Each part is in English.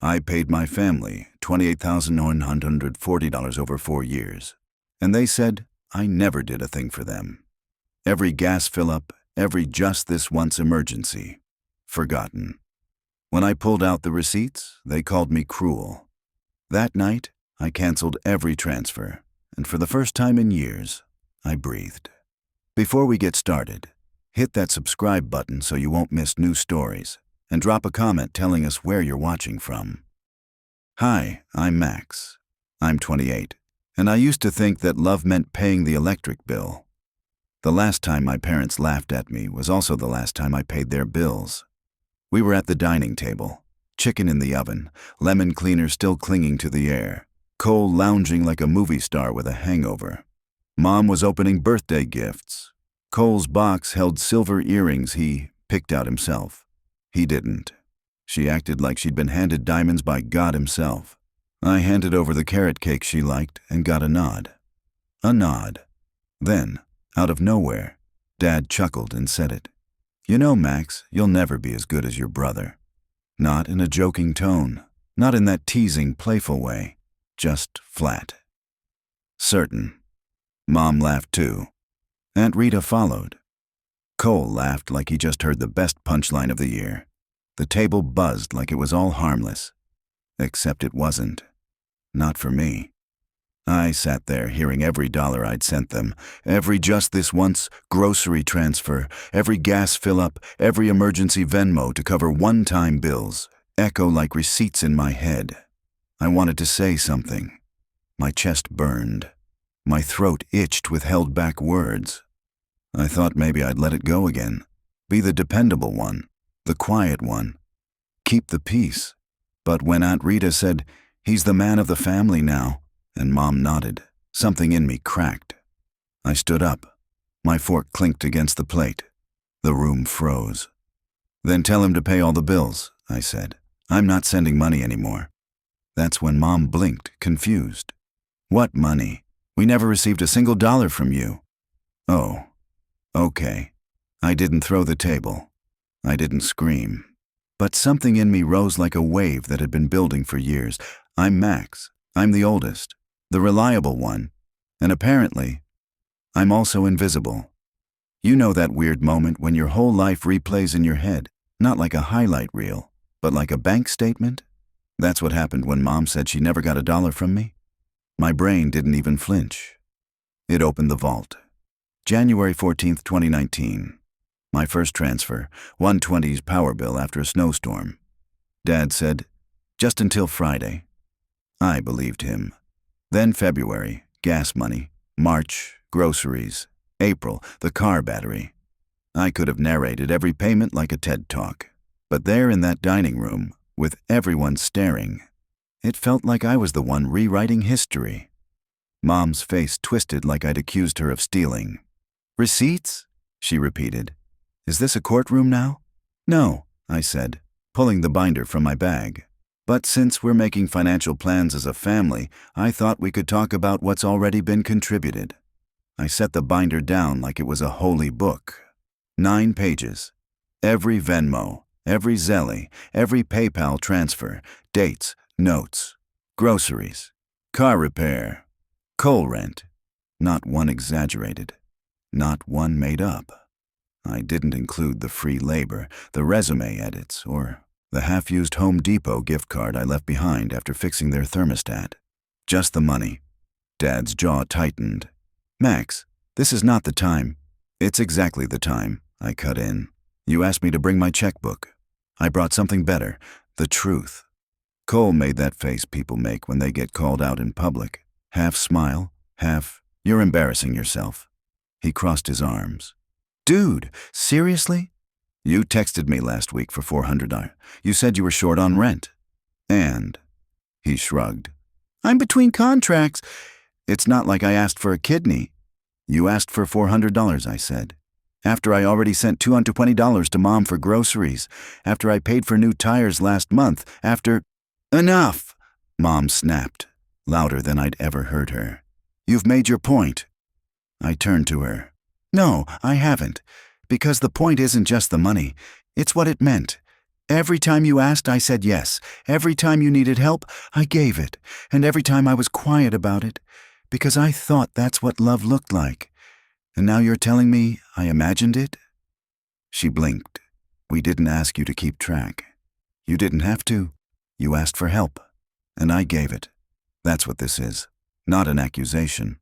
I paid my family $28,940 over 4 years, and they said I never did a thing for them. Every gas fill-up, every just this once emergency, forgotten. When I pulled out the receipts, they called me cruel. That night, I canceled every transfer, and for the first time in years, I breathed. Before we get started, hit that subscribe button so you won't miss new stories, and drop a comment telling us where you're watching from. Hi, I'm Max. I'm 28, and I used to think that love meant paying the electric bill. The last time my parents laughed at me was also the last time I paid their bills. We were at the dining table, chicken in the oven, lemon cleaner still clinging to the air, Cole lounging like a movie star with a hangover. Mom was opening birthday gifts. Cole's box held silver earrings he picked out himself. He didn't. She acted like she'd been handed diamonds by God himself. I handed over the carrot cake she liked and got a nod. A nod. Then, out of nowhere, Dad chuckled and said it. You know, Max, you'll never be as good as your brother. Not in a joking tone, not in that teasing, playful way, just flat. Certain. Mom laughed too. Aunt Rita followed. Cole laughed like he just heard the best punchline of the year. The table buzzed like it was all harmless. Except it wasn't. Not for me. I sat there hearing every dollar I'd sent them, every just this once grocery transfer, every gas fill-up, every emergency Venmo to cover one-time bills, echo like receipts in my head. I wanted to say something. My chest burned. My throat itched with held-back words. I thought maybe I'd let it go again. Be the dependable one, the quiet one. Keep the peace. But when Aunt Rita said, "He's the man of the family now," and Mom nodded, something in me cracked. I stood up. My fork clinked against the plate. The room froze. "Then tell him to pay all the bills," I said. "I'm not sending money anymore." That's when Mom blinked, confused. "What money? We never received a single dollar from you." "Oh, okay." I didn't throw the table. I didn't scream. But something in me rose like a wave that had been building for years. I'm Max. I'm the oldest, the reliable one. And apparently, I'm also invisible. You know that weird moment when your whole life replays in your head, not like a highlight reel, but like a bank statement? That's what happened when Mom said she never got a dollar from me. My brain didn't even flinch. It opened the vault. January 14th, 2019. My first transfer, 120's power bill after a snowstorm. Dad said, "Just until Friday." I believed him. Then February, gas money. March, groceries. April, the car battery. I could have narrated every payment like a TED Talk. But there in that dining room, with everyone staring, it felt like I was the one rewriting history. Mom's face twisted like I'd accused her of stealing. "Receipts?" she repeated. "Is this a courtroom now?" "No," I said, pulling the binder from my bag. "But since we're making financial plans as a family, I thought we could talk about what's already been contributed." I set the binder down like it was a holy book. 9 pages. Every Venmo, every Zelly, every PayPal transfer, dates, notes, groceries, car repair, coal rent. Not one exaggerated. Not one made up. I didn't include the free labor, the resume edits, or the half-used Home Depot gift card I left behind after fixing their thermostat. Just the money. Dad's jaw tightened. "Max, this is not the time." "It's exactly the time," I cut in. "You asked me to bring my checkbook. I brought something better, the truth." Cole made that face people make when they get called out in public. Half smile, half, "You're embarrassing yourself." He crossed his arms. "Dude, seriously? You texted me last week for $400. You said you were short on rent." "And?" He shrugged. "I'm between contracts. It's not like I asked for a kidney." "You asked for $400, I said. After I already sent $220 to Mom for groceries. After I paid for new tires last month. After—" "Enough!" Mom snapped, louder than I'd ever heard her. "You've made your point." I turned to her. "No, I haven't. Because the point isn't just the money. It's what it meant. Every time you asked, I said yes. Every time you needed help, I gave it. And every time I was quiet about it, because I thought that's what love looked like. And now you're telling me I imagined it?" She blinked. "We didn't ask you to keep track. You didn't have to. You asked for help, and I gave it. That's what this is. Not an accusation.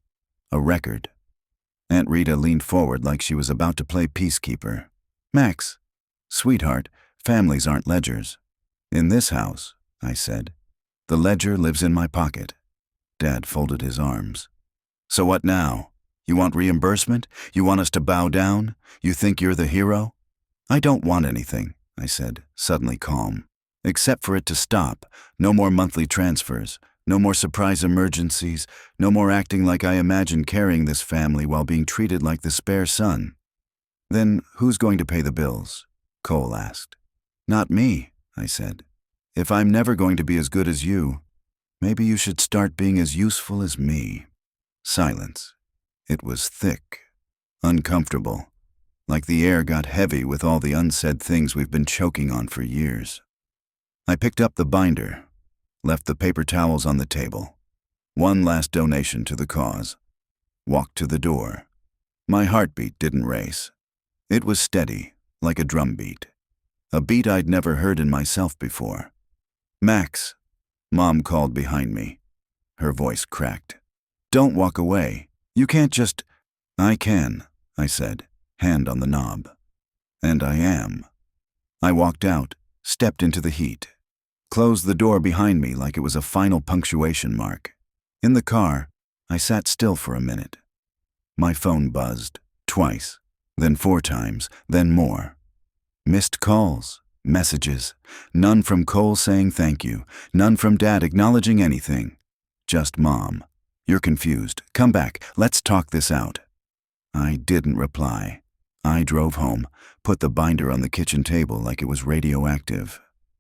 A record." Aunt Rita leaned forward like she was about to play peacekeeper. "Max, sweetheart, families aren't ledgers." "In this house," I said. "The ledger lives in my pocket." Dad folded his arms. "So what now? You want reimbursement? You want us to bow down? You think you're the hero?" "I don't want anything," I said, suddenly calm. "Except for it to stop. No more monthly transfers. No more surprise emergencies. No more acting like I imagined carrying this family while being treated like the spare son." "Then who's going to pay the bills?" Cole asked. "Not me," I said. "If I'm never going to be as good as you, maybe you should start being as useful as me." Silence. It was thick, uncomfortable, like the air got heavy with all the unsaid things we've been choking on for years. I picked up the binder, left the paper towels on the table. One last donation to the cause. Walked to the door. My heartbeat didn't race. It was steady, like a drumbeat. A beat I'd never heard in myself before. "Max," Mom called behind me. Her voice cracked. "Don't walk away. You can't just—" "I can," I said, hand on the knob. And I am. I walked out, stepped into the heat, closed the door behind me like it was a final punctuation mark. In the car, I sat still for a minute. My phone buzzed, twice, then 4 times, then more. Missed calls, messages, none from Cole saying thank you, none from Dad acknowledging anything. Just Mom. "You're confused. Come back. Let's talk this out." I didn't reply. I drove home, put the binder on the kitchen table like it was radioactive.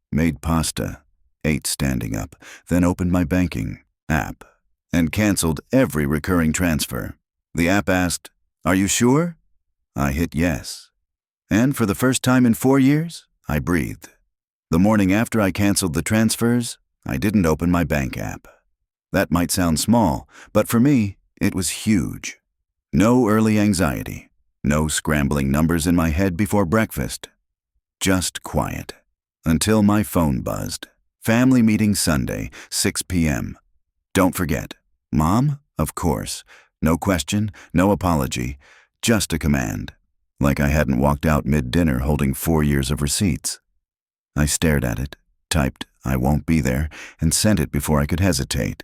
Made pasta, ate standing up, then opened my banking app and canceled every recurring transfer. The app asked, "Are you sure?" I hit yes. And for the first time in 4 years, I breathed. The morning after I canceled the transfers, I didn't open my bank app. That might sound small, but for me, it was huge. No early anxiety, no scrambling numbers in my head before breakfast. Just quiet. Until my phone buzzed. Family meeting Sunday, 6 p.m. Don't forget. Mom? Of course. No question, no apology, just a command. Like I hadn't walked out mid-dinner holding 4 years of receipts. I stared at it, typed, "I won't be there," and sent it before I could hesitate.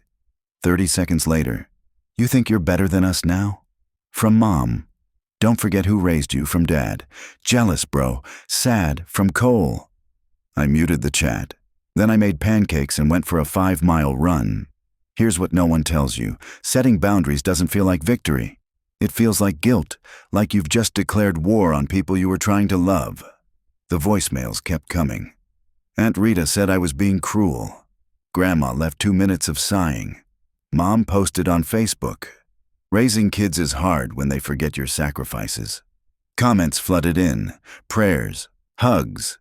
30 seconds later, "You think you're better than us now?" From Mom. "Don't forget who raised you," from Dad. "Jealous, bro. Sad," from Cole. I muted the chat. Then I made pancakes and went for a 5-mile run. Here's what no one tells you. Setting boundaries doesn't feel like victory. It feels like guilt, like you've just declared war on people you were trying to love. The voicemails kept coming. Aunt Rita said I was being cruel. Grandma left 2 minutes of sighing. Mom posted on Facebook. Raising kids is hard when they forget your sacrifices. Comments flooded in. Prayers. Hugs.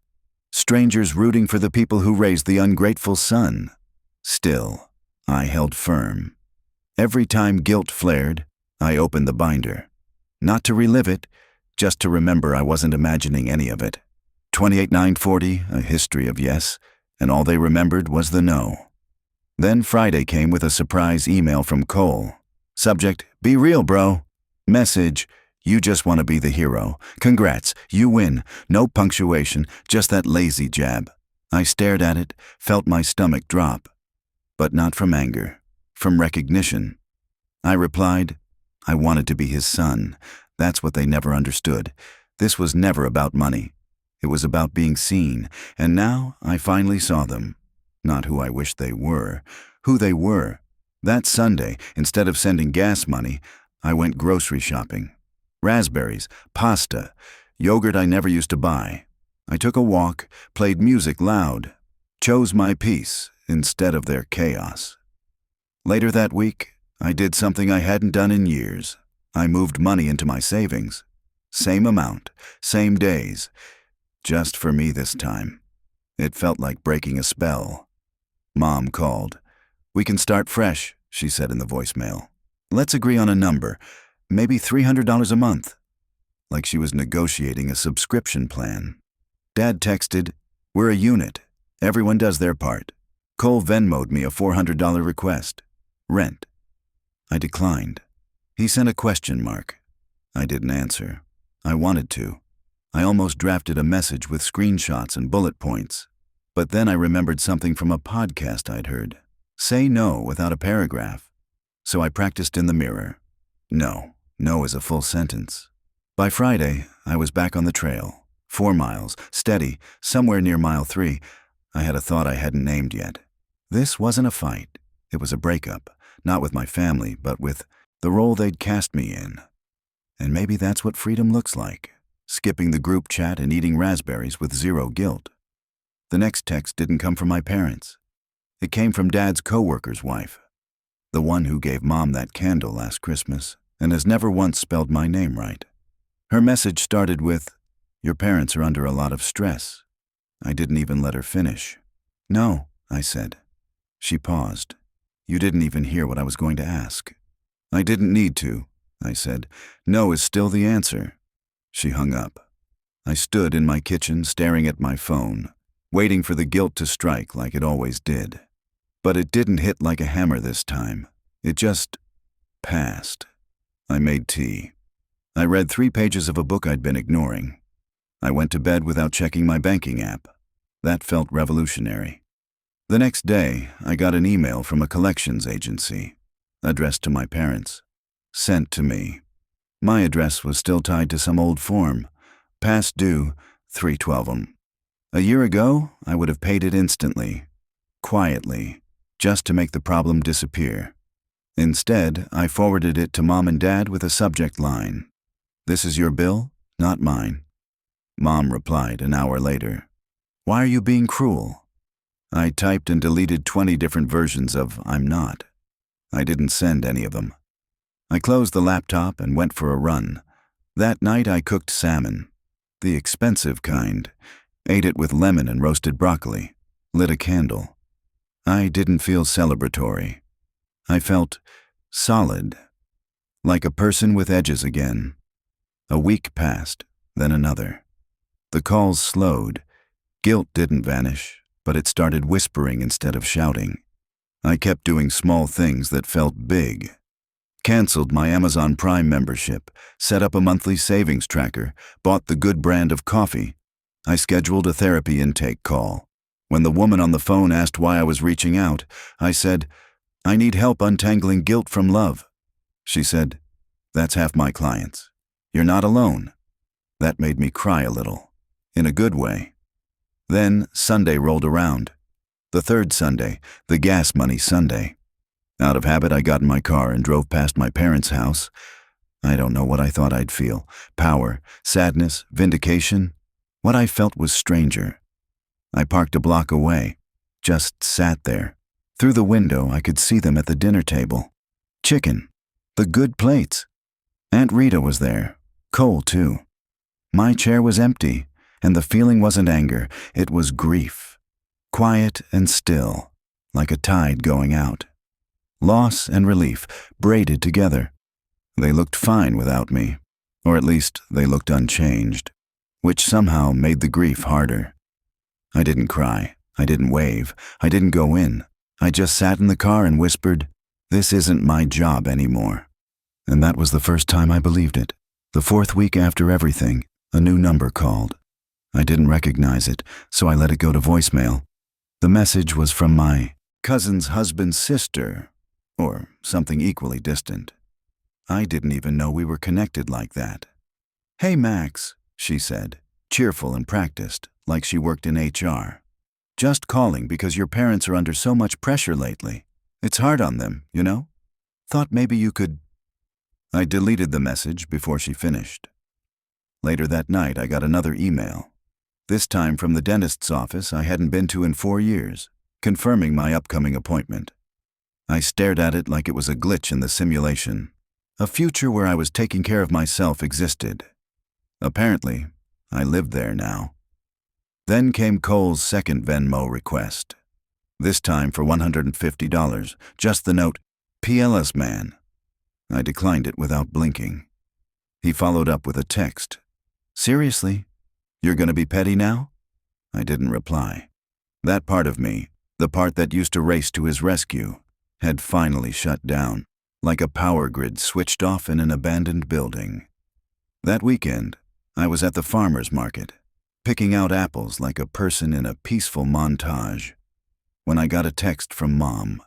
Strangers rooting for the people who raised the ungrateful son. Still, I held firm. Every time guilt flared, I opened the binder. Not to relive it, just to remember I wasn't imagining any of it. 28/9/40, a history of yes, and all they remembered was the no. Then Friday came with a surprise email from Cole. Subject, "Be real, bro." Message, "You just want to be the hero. Congrats, you win." No punctuation, just that lazy jab. I stared at it, felt my stomach drop. But not from anger, from recognition. I replied, "I wanted to be his son. That's what they never understood. This was never about money. It was about being seen, and now I finally saw them. Not who I wished they were, who they were. That Sunday, instead of sending gas money, I went grocery shopping. Raspberries, pasta, yogurt I never used to buy. I took a walk, played music loud, chose my peace instead of their chaos. Later that week, I did something I hadn't done in years. I moved money into my savings. Same amount, same days. Just for me this time. It felt like breaking a spell. Mom called. "We can start fresh," she said in the voicemail. "Let's agree on a number, maybe $300 a month." Like she was negotiating a subscription plan. Dad texted, "We're a unit. Everyone does their part." Cole Venmo'd me a $400 request. Rent. I declined. He sent a question mark. I didn't answer. I wanted to. I almost drafted a message with screenshots and bullet points. But then I remembered something from a podcast I'd heard. Say no without a paragraph. So I practiced in the mirror. No. No is a full sentence. By Friday, I was back on the trail. 4 miles, steady, somewhere near mile 3. I had a thought I hadn't named yet. This wasn't a fight. It was a breakup, not with my family, but with the role they'd cast me in. And maybe that's what freedom looks like. Skipping the group chat and eating raspberries with zero guilt. The next text didn't come from my parents. It came from Dad's coworker's wife. The one who gave Mom that candle last Christmas and has never once spelled my name right. Her message started with, "Your parents are under a lot of stress." I didn't even let her finish. "No," I said. She paused. "You didn't even hear what I was going to ask." "I didn't need to," I said. "No is still the answer." She hung up. I stood in my kitchen staring at my phone, waiting for the guilt to strike like it always did. But it didn't hit like a hammer this time. It just passed. I made tea. I read 3 pages of a book I'd been ignoring. I went to bed without checking my banking app. That felt revolutionary. The next day, I got an email from a collections agency, addressed to my parents, sent to me. My address was still tied to some old form, past due, 312'em. A year ago, I would have paid it instantly, quietly, just to make the problem disappear. Instead, I forwarded it to Mom and Dad with a subject line, "This is your bill, not mine." Mom replied an hour later, "Why are you being cruel?" I typed and deleted 20 different versions of "I'm not." I didn't send any of them. I closed the laptop and went for a run. That night I cooked salmon, the expensive kind, ate it with lemon and roasted broccoli, lit a candle. I didn't feel celebratory. I felt solid, like a person with edges again. A week passed, then another. The calls slowed. Guilt didn't vanish, but it started whispering instead of shouting. I kept doing small things that felt big. Canceled my Amazon Prime membership, set up a monthly savings tracker, bought the good brand of coffee. I scheduled a therapy intake call. When the woman on the phone asked why I was reaching out, I said, "I need help untangling guilt from love." She said, "That's half my clients. You're not alone." That made me cry a little, in a good way. Then Sunday rolled around. The third Sunday, the gas money Sunday. Out of habit, I got in my car and drove past my parents' house. I don't know what I thought I'd feel. Power, sadness, vindication. What I felt was stranger. I parked a block away, just sat there. Through the window, I could see them at the dinner table. Chicken. The good plates. Aunt Rita was there. Cole, too. My chair was empty, and the feeling wasn't anger. It was grief. Quiet and still, like a tide going out. Loss and relief, braided together. They looked fine without me, or at least they looked unchanged, which somehow made the grief harder. I didn't cry, I didn't wave, I didn't go in. I just sat in the car and whispered, "This isn't my job anymore." And that was the first time I believed it. The 4th week after everything, a new number called. I didn't recognize it, so I let it go to voicemail. The message was from my cousin's husband's sister, or something equally distant. I didn't even know we were connected like that. "Hey, Max," she said, cheerful and practiced, like she worked in HR. "Just calling because your parents are under so much pressure lately. It's hard on them, you know? Thought maybe you could—" I deleted the message before she finished. Later that night, I got another email. This time from the dentist's office I hadn't been to in 4 years, confirming my upcoming appointment. I stared at it like it was a glitch in the simulation. A future where I was taking care of myself existed. Apparently, I lived there now. Then came Cole's second Venmo request, this time for $150, just the note, "PLS man." I declined it without blinking. He followed up with a text. "Seriously? You're gonna be petty now?" I didn't reply. That part of me, the part that used to race to his rescue, had finally shut down, like a power grid switched off in an abandoned building. That weekend, I was at the farmer's market, picking out apples like a person in a peaceful montage, when I got a text from Mom.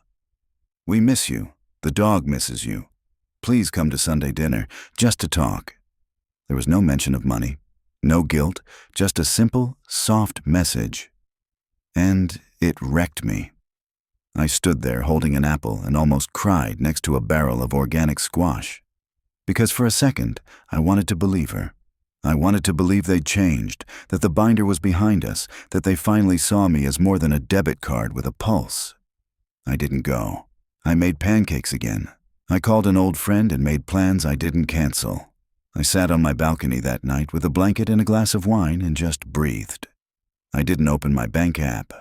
"We miss you. The dog misses you. Please come to Sunday dinner, just to talk." There was no mention of money, no guilt, just a simple, soft message. And it wrecked me. I stood there holding an apple and almost cried next to a barrel of organic squash. Because for a second, I wanted to believe her. I wanted to believe they'd changed, that the binder was behind us, that they finally saw me as more than a debit card with a pulse. I didn't go. I made pancakes again. I called an old friend and made plans I didn't cancel. I sat on my balcony that night with a blanket and a glass of wine and just breathed. I didn't open my bank app.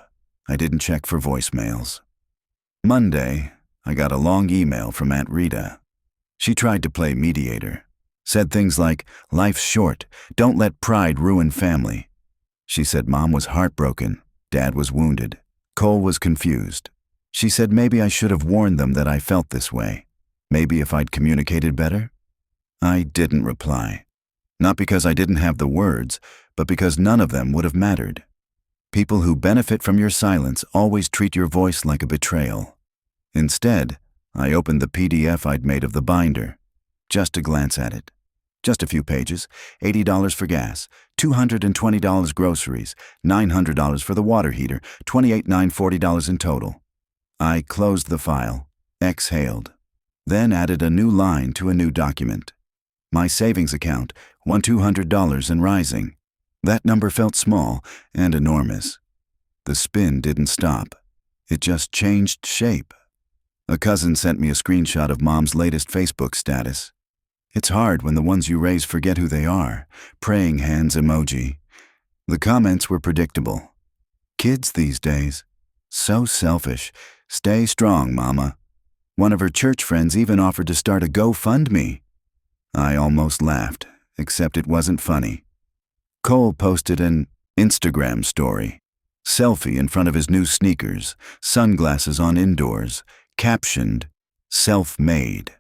I didn't check for voicemails. Monday, I got a long email from Aunt Rita. She tried to play mediator. Said things like, "Life's short, don't let pride ruin family." She said Mom was heartbroken, Dad was wounded, Cole was confused. She said maybe I should have warned them that I felt this way. Maybe if I'd communicated better. I didn't reply. Not because I didn't have the words, but because none of them would have mattered. People who benefit from your silence always treat your voice like a betrayal. Instead, I opened the PDF I'd made of the binder, just to glance at it. Just a few pages, $80 for gas, $220 groceries, $900 for the water heater, $28,940 in total. I closed the file, exhaled, then added a new line to a new document. My savings account, $200 and rising. That number felt small and enormous. The spin didn't stop. It just changed shape. A cousin sent me a screenshot of Mom's latest Facebook status. It's hard when the ones you raise forget who they are. Praying hands emoji. The comments were predictable. Kids these days. So selfish. Stay strong, Mama. One of her church friends even offered to start a GoFundMe. I almost laughed, except it wasn't funny. Cole posted an Instagram story. Selfie in front of his new sneakers, sunglasses on indoors, captioned, "Self-made."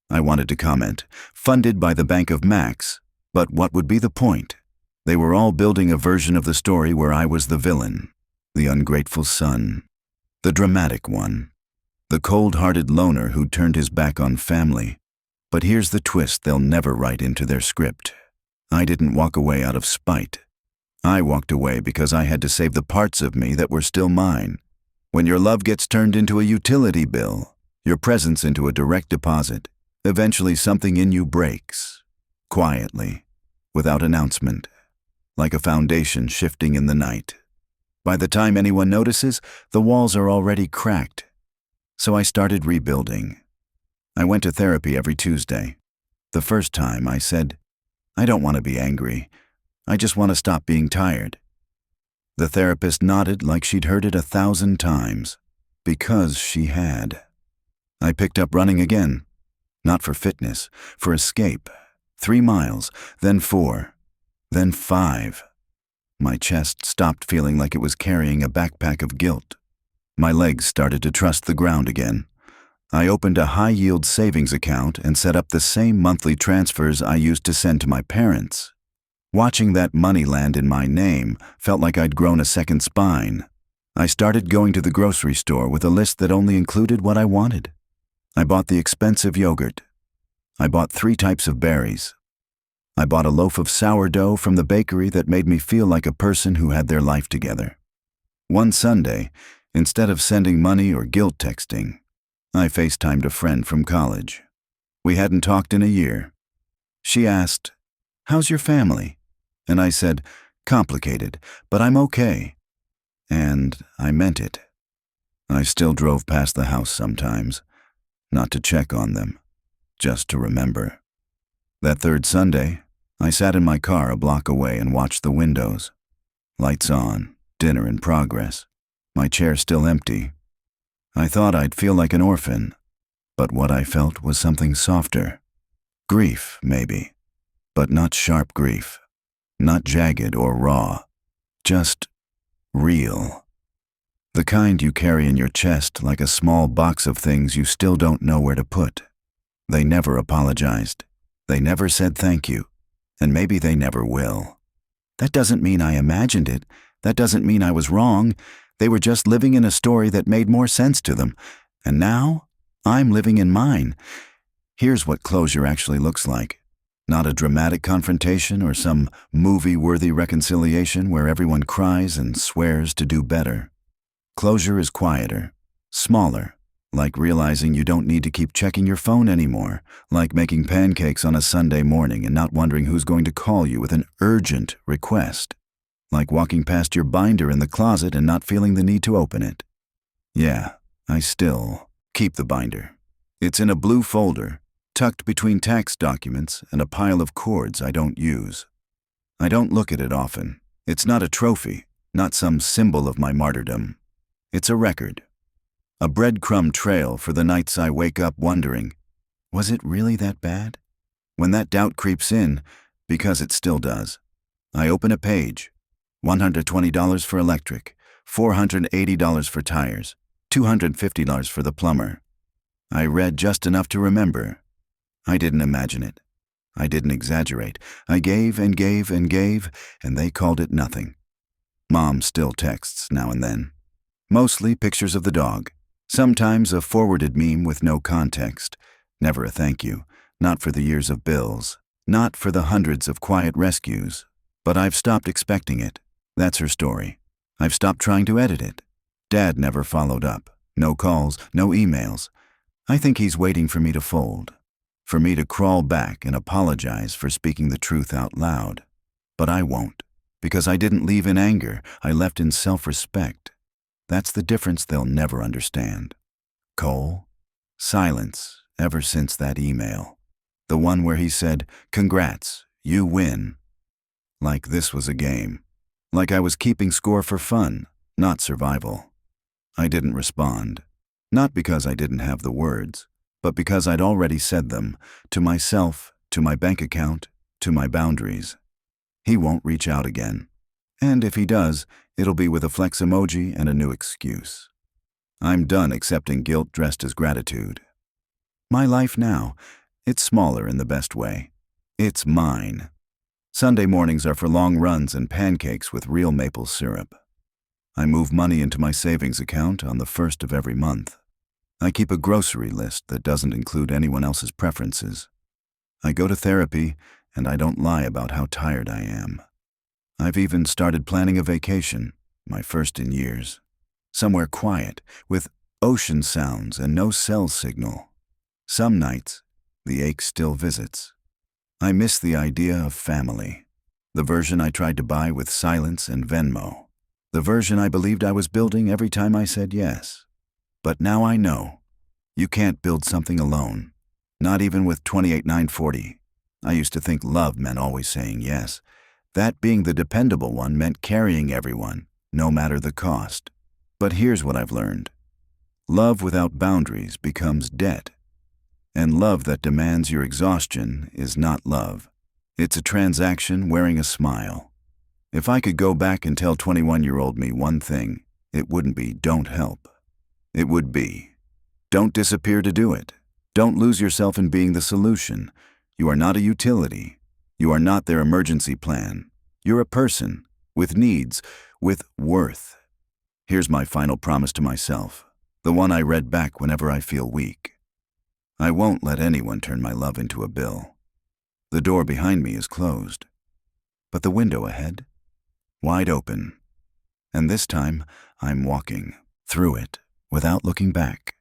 I wanted to comment, "Funded by the Bank of Max," but what would be the point? They were all building a version of the story where I was the villain, the ungrateful son, the dramatic one, the cold-hearted loner who turned his back on family. But here's the twist they'll never write into their script. I didn't walk away out of spite. I walked away because I had to save the parts of me that were still mine. When your love gets turned into a utility bill, your presence into a direct deposit, eventually something in you breaks, quietly, without announcement, like a foundation shifting in the night. By the time anyone notices, the walls are already cracked. So I started rebuilding. I went to therapy every Tuesday. The first time I said, "I don't want to be angry. I just want to stop being tired." The therapist nodded like she'd heard it 1,000 times, because she had. I picked up running again. Not for fitness, for escape. 3 miles, then 4, then 5. My chest stopped feeling like it was carrying a backpack of guilt. My legs started to trust the ground again. I opened a high-yield savings account and set up the same monthly transfers I used to send to my parents. Watching that money land in my name felt like I'd grown a second spine. I started going to the grocery store with a list that only included what I wanted. I bought the expensive yogurt. I bought 3 types of berries. I bought a loaf of sourdough from the bakery that made me feel like a person who had their life together. One Sunday, instead of sending money or guilt texting, I FaceTimed a friend from college. We hadn't talked in a year. She asked, "How's your family?" And I said, "Complicated, but I'm okay." And I meant it. I still drove past the house sometimes, not to check on them, just to remember. That third Sunday, I sat in my car a block away and watched the windows. Lights on, dinner in progress, my chair still empty. I thought I'd feel like an orphan, but what I felt was something softer. Grief, maybe, but not sharp grief, not jagged or raw, just real. The kind you carry in your chest like a small box of things you still don't know where to put. They never apologized. They never said thank you, and maybe they never will. That doesn't mean I imagined it. That doesn't mean I was wrong. They were just living in a story that made more sense to them. And now, I'm living in mine. Here's what closure actually looks like. Not a dramatic confrontation or some movie-worthy reconciliation where everyone cries and swears to do better. Closure is quieter, smaller, like realizing you don't need to keep checking your phone anymore, like making pancakes on a Sunday morning and not wondering who's going to call you with an urgent request, like walking past your binder in the closet and not feeling the need to open it. Yeah, I still keep the binder. It's in a blue folder, tucked between tax documents and a pile of cords I don't use. I don't look at it often. It's not a trophy, not some symbol of my martyrdom. It's a record. A breadcrumb trail for the nights I wake up wondering, was it really that bad? When that doubt creeps in, because it still does, I open a page. $120 for electric, $480 for tires, $250 for the plumber. I read just enough to remember. I didn't imagine it. I didn't exaggerate. I gave and gave and gave, and they called it nothing. Mom still texts now and then. Mostly pictures of the dog. Sometimes a forwarded meme with no context. Never a thank you. Not for the years of bills. Not for the hundreds of quiet rescues. But I've stopped expecting it. That's her story. I've stopped trying to edit it. Dad never followed up. No calls, no emails. I think he's waiting for me to fold. For me to crawl back and apologize for speaking the truth out loud. But I won't. Because I didn't leave in anger. I left in self-respect. That's the difference they'll never understand. Cole? Silence ever since that email. The one where he said, "Congrats, you win." Like this was a game. Like I was keeping score for fun, not survival. I didn't respond. Not because I didn't have the words, but because I'd already said them, to myself, to my bank account, to my boundaries. He won't reach out again. And if he does, it'll be with a flex emoji and a new excuse. I'm done accepting guilt dressed as gratitude. My life now, it's smaller in the best way. It's mine. Sunday mornings are for long runs and pancakes with real maple syrup. I move money into my savings account on the 1st of every month. I keep a grocery list that doesn't include anyone else's preferences. I go to therapy, and I don't lie about how tired I am. I've even started planning a vacation, my first in years. Somewhere quiet, with ocean sounds and no cell signal. Some nights, the ache still visits. I miss the idea of family. The version I tried to buy with silence and Venmo. The version I believed I was building every time I said yes. But now I know. You can't build something alone. Not even with 28,940. I used to think love meant always saying yes. That being the dependable one meant carrying everyone, no matter the cost. But here's what I've learned. Love without boundaries becomes debt. And love that demands your exhaustion is not love. It's a transaction wearing a smile. If I could go back and tell 21-year-old me one thing, it wouldn't be don't help. It would be don't disappear to do it. Don't lose yourself in being the solution. You are not a utility. You are not their emergency plan. You're a person, with needs, with worth. Here's my final promise to myself, the one I read back whenever I feel weak. I won't let anyone turn my love into a bill. The door behind me is closed, but the window ahead, wide open. And this time, I'm walking through it without looking back.